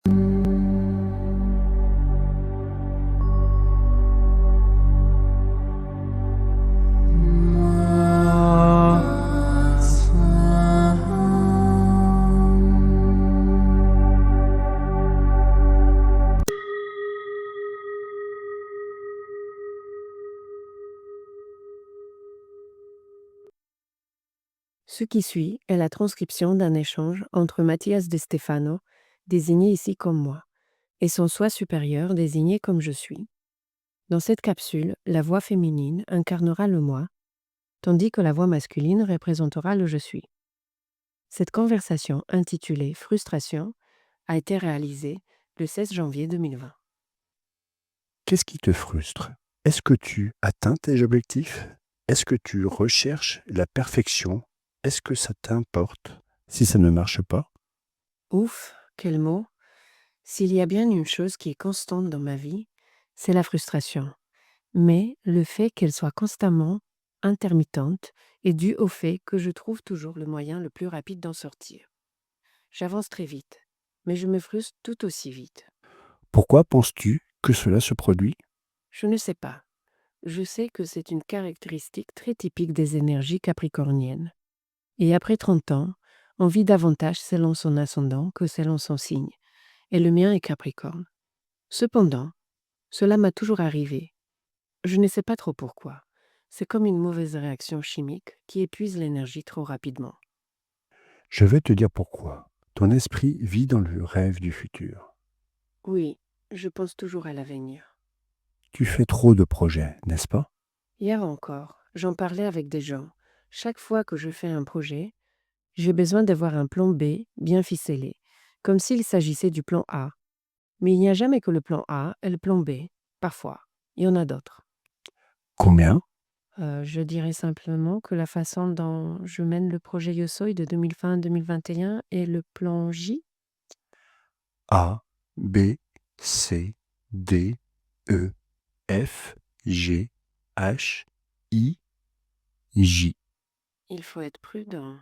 Ce qui suit est la transcription d'un échange entre Mathias de Stefano, désigné ici comme moi, et son soi supérieur désigné comme je suis. Dans cette capsule, la voix féminine incarnera le moi, tandis que la voix masculine représentera le je suis. Cette conversation intitulée Frustration a été réalisée le 16 janvier 2020. Qu'est-ce qui te frustre? Est-ce que tu atteins tes objectifs? Est-ce que tu recherches la perfection? Est-ce que ça t'importe si ça ne marche pas? Ouf, quel mot! S'il y a bien une chose qui est constante dans ma vie, c'est la frustration. Mais le fait qu'elle soit constamment intermittente est dû au fait que je trouve toujours le moyen le plus rapide d'en sortir. J'avance très vite, mais je me frustre tout aussi vite. Pourquoi penses-tu que cela se produit? Je ne sais pas. Je sais que c'est une caractéristique très typique des énergies capricorniennes. Et après 30 ans, on vit davantage selon son ascendant que selon son signe. Et le mien est Capricorne. Cependant, cela m'a toujours arrivé. Je ne sais pas trop pourquoi. C'est comme une mauvaise réaction chimique qui épuise l'énergie trop rapidement. Je vais te dire pourquoi. Ton esprit vit dans le rêve du futur. Oui, je pense toujours à l'avenir. Tu fais trop de projets, n'est-ce pas? Hier encore, j'en parlais avec des gens. Chaque fois que je fais un projet, j'ai besoin d'avoir un plan B bien ficelé, comme s'il s'agissait du plan A. Mais il n'y a jamais que le plan A et le plan B. Parfois, il y en a d'autres. Combien? Je dirais simplement que la façon dont je mène le projet Yosoi de 2020-2021 est le plan J. A, B, C, D, E, F, G, H, I, J. Il faut être prudent.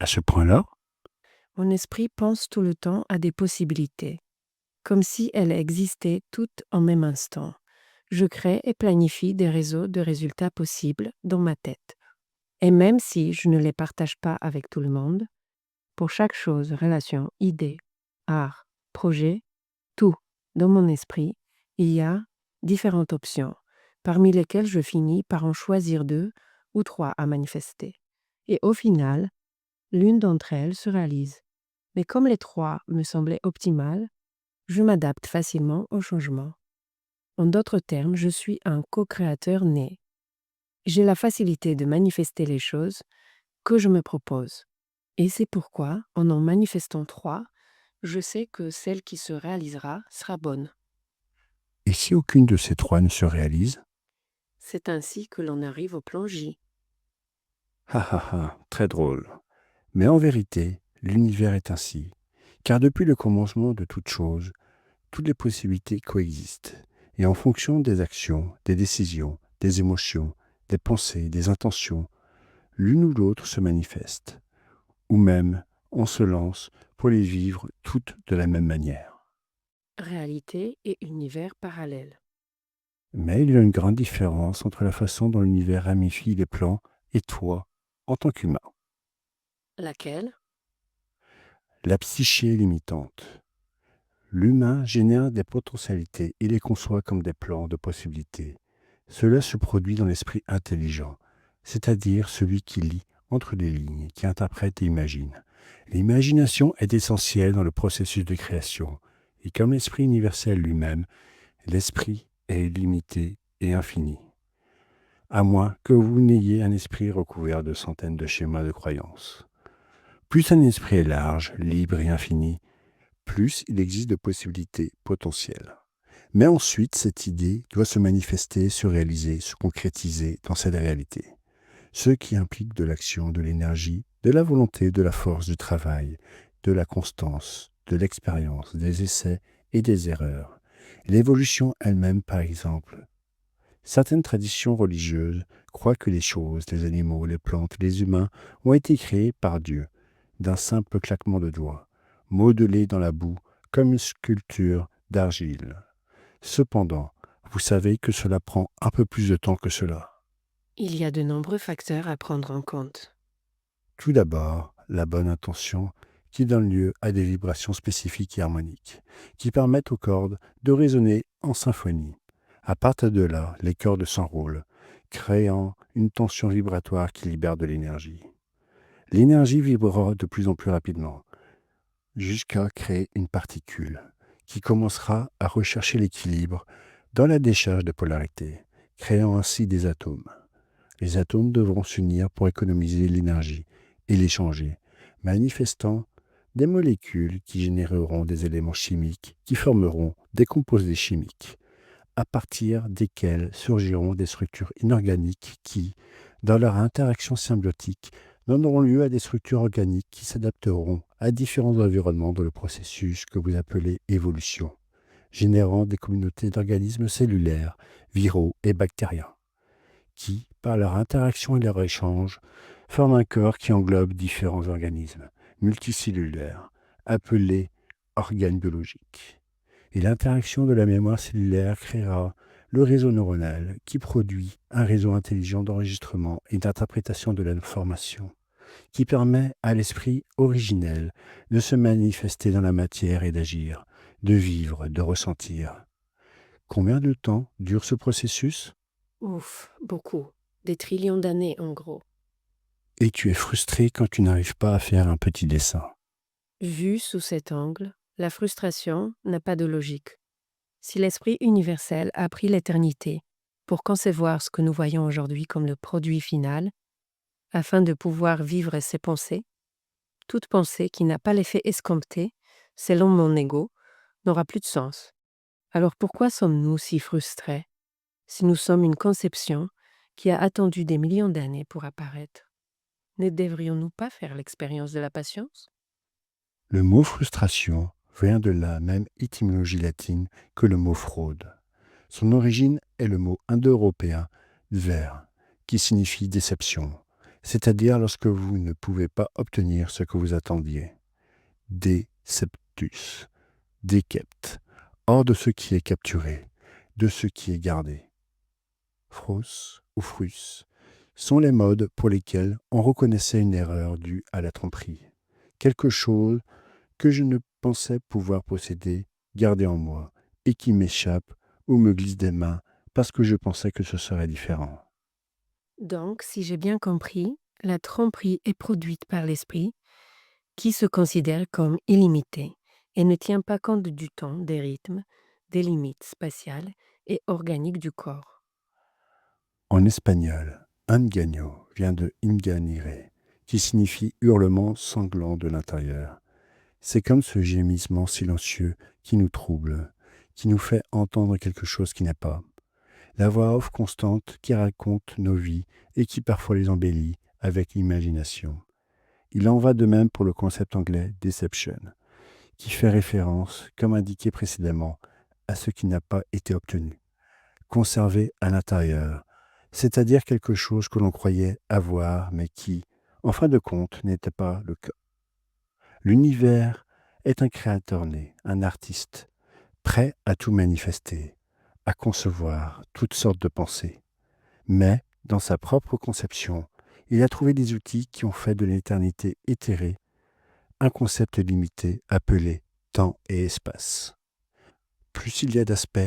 À ce point-là, Mon esprit pense tout le temps à des possibilités, comme si elles existaient toutes en même instant. Je crée et planifie des réseaux de résultats possibles dans ma tête. Et même si je ne les partage pas avec tout le monde, pour chaque chose, relation, idée, art, projet, tout, dans mon esprit, il y a différentes options, parmi lesquelles je finis par en choisir 2 ou 3 à manifester. Et au final, l'une d'entre elles se réalise. Mais comme les 3 me semblaient optimales, je m'adapte facilement au changement. En d'autres termes, je suis un co-créateur né. J'ai la facilité de manifester les choses que je me propose. Et c'est pourquoi, en manifestant 3, je sais que celle qui se réalisera sera bonne. et si aucune de ces trois ne se réalise? C'est ainsi que l'on arrive au plan J. Ha ha ha, très drôle. Mais en vérité, l'univers est ainsi, car depuis le commencement de toute chose, toutes les possibilités coexistent, et en fonction des actions, des décisions, des émotions, des pensées, des intentions, l'une ou l'autre se manifeste, ou même on se lance pour les vivre toutes de la même manière. Réalité et univers parallèles. Mais il y a une grande différence entre la façon dont l'univers ramifie les plans et toi, en tant qu'humain. Laquelle? La psyché limitante. L'humain génère des potentialités et les conçoit comme des plans de possibilités. Cela se produit dans l'esprit intelligent, c'est-à-dire celui qui lit entre les lignes, qui interprète et imagine. L'imagination est essentielle dans le processus de création, et comme l'esprit universel lui-même, l'esprit est illimité et infini, à moins que vous n'ayez un esprit recouvert de centaines de schémas de croyances. Plus un esprit est large, libre et infini, plus il existe de possibilités potentielles. Mais ensuite, cette idée doit se manifester, se réaliser, se concrétiser dans cette réalité. Ce qui implique de l'action, de l'énergie, de la volonté, de la force, du travail, de la constance, de l'expérience, des essais et des erreurs. L'évolution elle-même, par exemple. Certaines traditions religieuses croient que les choses, les animaux, les plantes, les humains ont été créés par Dieu, d'un simple claquement de doigts, modelés dans la boue comme une sculpture d'argile. Cependant, vous savez que cela prend un peu plus de temps que cela. Il y a de nombreux facteurs à prendre en compte. Tout d'abord, la bonne intention qui donne lieu à des vibrations spécifiques et harmoniques, qui permettent aux cordes de résonner en symphonie. À partir de là, les cordes s'enroulent, créant une tension vibratoire qui libère de l'énergie. L'énergie vibrera de plus en plus rapidement, jusqu'à créer une particule, qui commencera à rechercher l'équilibre dans la décharge de polarité, créant ainsi des atomes. Les atomes devront s'unir pour économiser l'énergie et l'échanger, manifestant des molécules qui généreront des éléments chimiques qui formeront des composés chimiques, à partir desquels surgiront des structures inorganiques qui, dans leur interaction symbiotique, donneront lieu à des structures organiques qui s'adapteront à différents environnements dans le processus que vous appelez évolution, générant des communautés d'organismes cellulaires, viraux et bactériens, qui, par leur interaction et leur échange, forment un corps qui englobe différents organismes multicellulaires, appelés organes biologiques. Et l'interaction de la mémoire cellulaire créera le réseau neuronal qui produit un réseau intelligent d'enregistrement et d'interprétation de l'information, qui permet à l'esprit originel de se manifester dans la matière et d'agir, de vivre, de ressentir. Combien de temps dure ce processus ? Ouf, beaucoup. Des trillions d'années en gros. Et tu es frustré quand tu n'arrives pas à faire un petit dessin. Vu sous cet angle, la frustration n'a pas de logique. Si l'esprit universel a pris l'éternité pour concevoir ce que nous voyons aujourd'hui comme le produit final, afin de pouvoir vivre ses pensées, toute pensée qui n'a pas l'effet escompté, selon mon ego, n'aura plus de sens. Alors pourquoi sommes-nous si frustrés si nous sommes une conception qui a attendu des millions d'années pour apparaître? Ne devrions-nous pas faire l'expérience de la patience? Le mot frustration vient de la même étymologie latine que le mot fraude. Son origine est le mot indo-européen ver, qui signifie déception, c'est-à-dire lorsque vous ne pouvez pas obtenir ce que vous attendiez. Deceptus, dékept, hors de ce qui est capturé, de ce qui est gardé. Fros ou frus sont les modes pour lesquels on reconnaissait une erreur due à la tromperie. Quelque chose que je ne pensais pouvoir posséder, garder en moi, et qui m'échappe ou me glisse des mains parce que je pensais que ce serait différent. Donc, si j'ai bien compris, la tromperie est produite par l'esprit qui se considère comme illimité et ne tient pas compte du temps, des rythmes, des limites spatiales et organiques du corps. En espagnol, engaño vient de inganire, qui signifie hurlement sanglant de l'intérieur. C'est comme ce gémissement silencieux qui nous trouble, qui nous fait entendre quelque chose qui n'est pas. La voix off constante qui raconte nos vies et qui parfois les embellit avec l'imagination. Il en va de même pour le concept anglais deception, qui fait référence, comme indiqué précédemment, à ce qui n'a pas été obtenu, conservé à l'intérieur, c'est-à-dire quelque chose que l'on croyait avoir, mais qui, en fin de compte, n'était pas le cas. L'univers est un créateur né, un artiste, prêt à tout manifester, à concevoir toutes sortes de pensées. Mais, dans sa propre conception, il a trouvé des outils qui ont fait de l'éternité éthérée un concept limité appelé temps et espace. Plus il y a d'aspects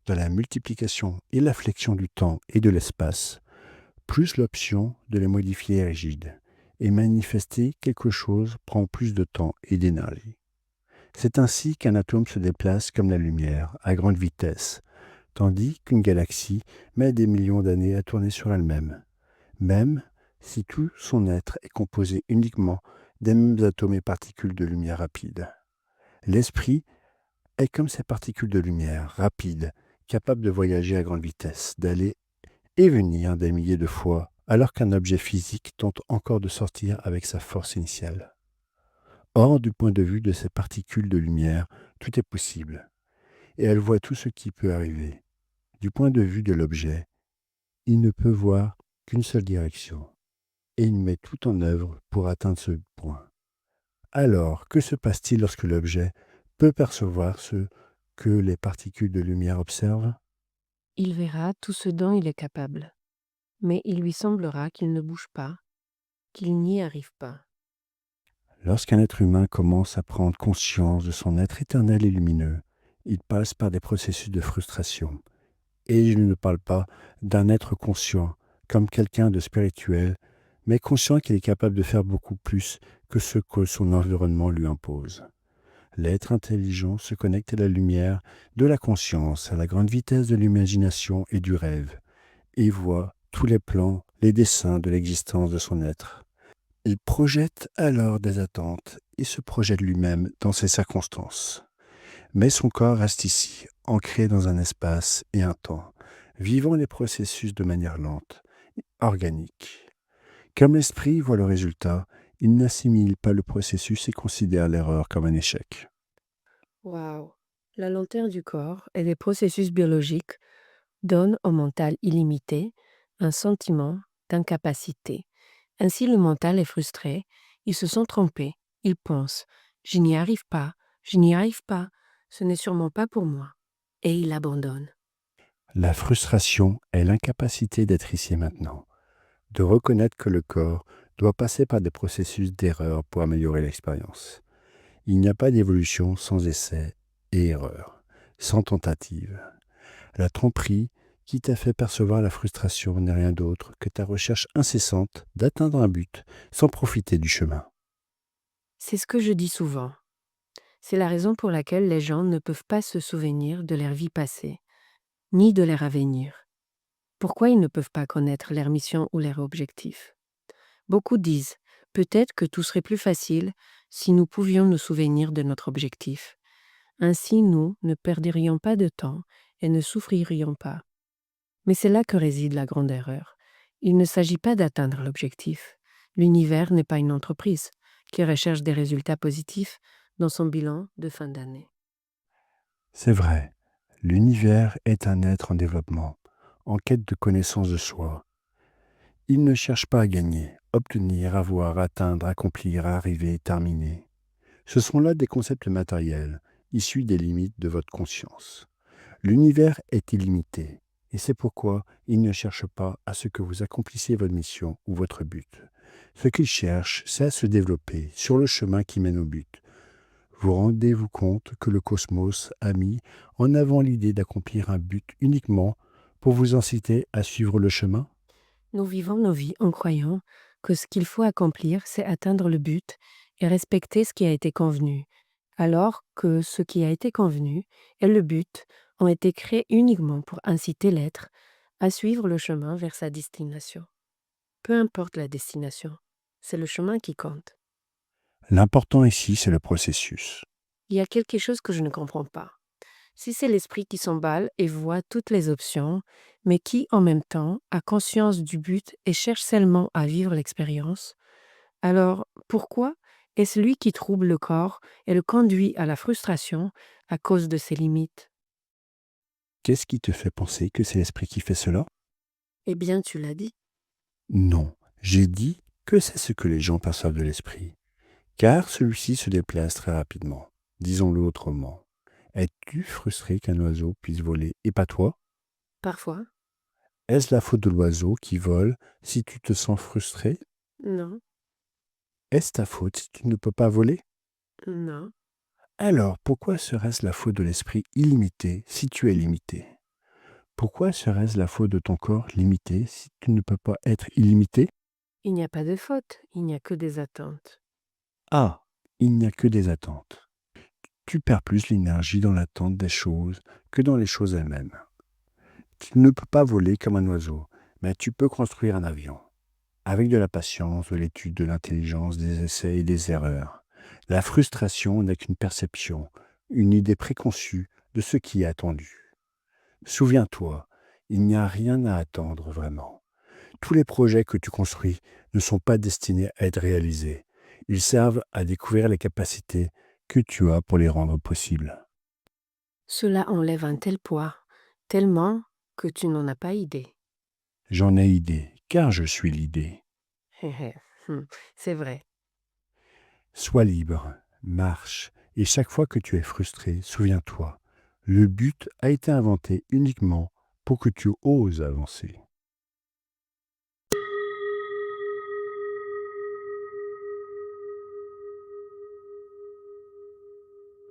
dans la multiplication et la flexion du temps et de l'espace, plus l'option de les modifier est rigide, et manifester quelque chose prend plus de temps et d'énergie. C'est ainsi qu'un atome se déplace comme la lumière, à grande vitesse, tandis qu'une galaxie met des millions d'années à tourner sur elle-même, même si tout son être est composé uniquement des mêmes atomes et particules de lumière rapide. L'esprit est comme ces particules de lumière rapides, capables de voyager à grande vitesse, d'aller et venir des milliers de fois, alors qu'un objet physique tente encore de sortir avec sa force initiale. Or, du point de vue de ces particules de lumière, tout est possible, et elles voient tout ce qui peut arriver. Du point de vue de l'objet, il ne peut voir qu'une seule direction, et il met tout en œuvre pour atteindre ce point. Alors, que se passe-t-il lorsque l'objet peut percevoir ce que les particules de lumière observent. Il verra tout ce dont il est capable, mais il lui semblera qu'il ne bouge pas, qu'il n'y arrive pas. Lorsqu'un être humain commence à prendre conscience de son être éternel et lumineux, il passe par des processus de frustration. Et je ne parle pas d'un être conscient, comme quelqu'un de spirituel, mais conscient qu'il est capable de faire beaucoup plus que ce que son environnement lui impose. L'être intelligent se connecte à la lumière de la conscience, à la grande vitesse de l'imagination et du rêve, et voit tous les plans, les dessins de l'existence de son être. Il projette alors des attentes et se projette lui-même dans ces circonstances. Mais son corps reste ici, ancré dans un espace et un temps, vivant les processus de manière lente, organique. Comme l'esprit voit le résultat, il n'assimile pas le processus et considère l'erreur comme un échec. Waouh! La lenteur du corps et des processus biologiques donnent au mental illimité un sentiment d'incapacité. Ainsi, le mental est frustré, il se sent trompé, il pense: je n'y arrive pas, je n'y arrive pas, ce n'est sûrement pas pour moi. Et il abandonne. La frustration est l'incapacité d'être ici et maintenant, de reconnaître que le corps doit passer par des processus d'erreur pour améliorer l'expérience. Il n'y a pas d'évolution sans essai et erreur, sans tentative. La tromperie qui t'a fait percevoir la frustration n'est rien d'autre que ta recherche incessante d'atteindre un but sans profiter du chemin. C'est ce que je dis souvent. C'est la raison pour laquelle les gens ne peuvent pas se souvenir de leur vie passée, ni de leur avenir. Pourquoi ils ne peuvent pas connaître leur mission ou leur objectif? Beaucoup disent: peut-être que tout serait plus facile si nous pouvions nous souvenir de notre objectif. Ainsi, nous ne perdrions pas de temps et ne souffririons pas. Mais c'est là que réside la grande erreur. Il ne s'agit pas d'atteindre l'objectif. L'univers n'est pas une entreprise qui recherche des résultats positifs dans son bilan de fin d'année. C'est vrai, l'univers est un être en développement, en quête de connaissance de soi. Il ne cherche pas à gagner, obtenir, avoir, atteindre, accomplir, arriver, terminer. Ce sont là des concepts matériels, issus des limites de votre conscience. L'univers est illimité, et c'est pourquoi il ne cherche pas à ce que vous accomplissiez votre mission ou votre but. Ce qu'il cherche, c'est à se développer sur le chemin qui mène au but. Vous rendez-vous compte que le cosmos a mis en avant l'idée d'accomplir un but uniquement pour vous inciter à suivre le chemin? Nous vivons nos vies en croyant que ce qu'il faut accomplir, c'est atteindre le but et respecter ce qui a été convenu, alors que ce qui a été convenu et le but ont été créés uniquement pour inciter l'être à suivre le chemin vers sa destination. Peu importe la destination, c'est le chemin qui compte. L'important ici, c'est le processus. Il y a quelque chose que je ne comprends pas. Si c'est l'esprit qui s'emballe et voit toutes les options, mais qui, en même temps, a conscience du but et cherche seulement à vivre l'expérience, alors pourquoi est-ce lui qui trouble le corps et le conduit à la frustration à cause de ses limites? Qu'est-ce qui te fait penser que c'est l'esprit qui fait cela? Eh bien, tu l'as dit. Non, j'ai dit que c'est ce que les gens perçoivent de l'esprit, car celui-ci se déplace très rapidement. Disons-le autrement. Es-tu frustré qu'un oiseau puisse voler et pas toi? Parfois. Est-ce la faute de l'oiseau qui vole si tu te sens frustré? Non, Est-ce ta faute si tu ne peux pas voler? non. Alors, pourquoi serait-ce la faute de l'esprit illimité si tu es limité? Pourquoi serait-ce la faute de ton corps limité si tu ne peux pas être illimité? Il n'y a pas de faute, il n'y a que des attentes. Ah, il n'y a que des attentes. Tu perds plus l'énergie dans l'attente des choses que dans les choses elles-mêmes. Tu ne peux pas voler comme un oiseau, mais tu peux construire un avion. Avec de la patience, de l'étude, de l'intelligence, des essais et des erreurs. La frustration n'est qu'une perception, une idée préconçue de ce qui est attendu. Souviens-toi, il n'y a rien à attendre vraiment. Tous les projets que tu construis ne sont pas destinés à être réalisés. Ils servent à découvrir les capacités que tu as pour les rendre possibles. Cela enlève un tel poids, tellement que tu n'en as pas idée. J'en ai idée, car je suis l'idée. C'est vrai. Sois libre, marche Et chaque fois que tu es frustré, souviens-toi, le but a été inventé uniquement pour que tu oses avancer.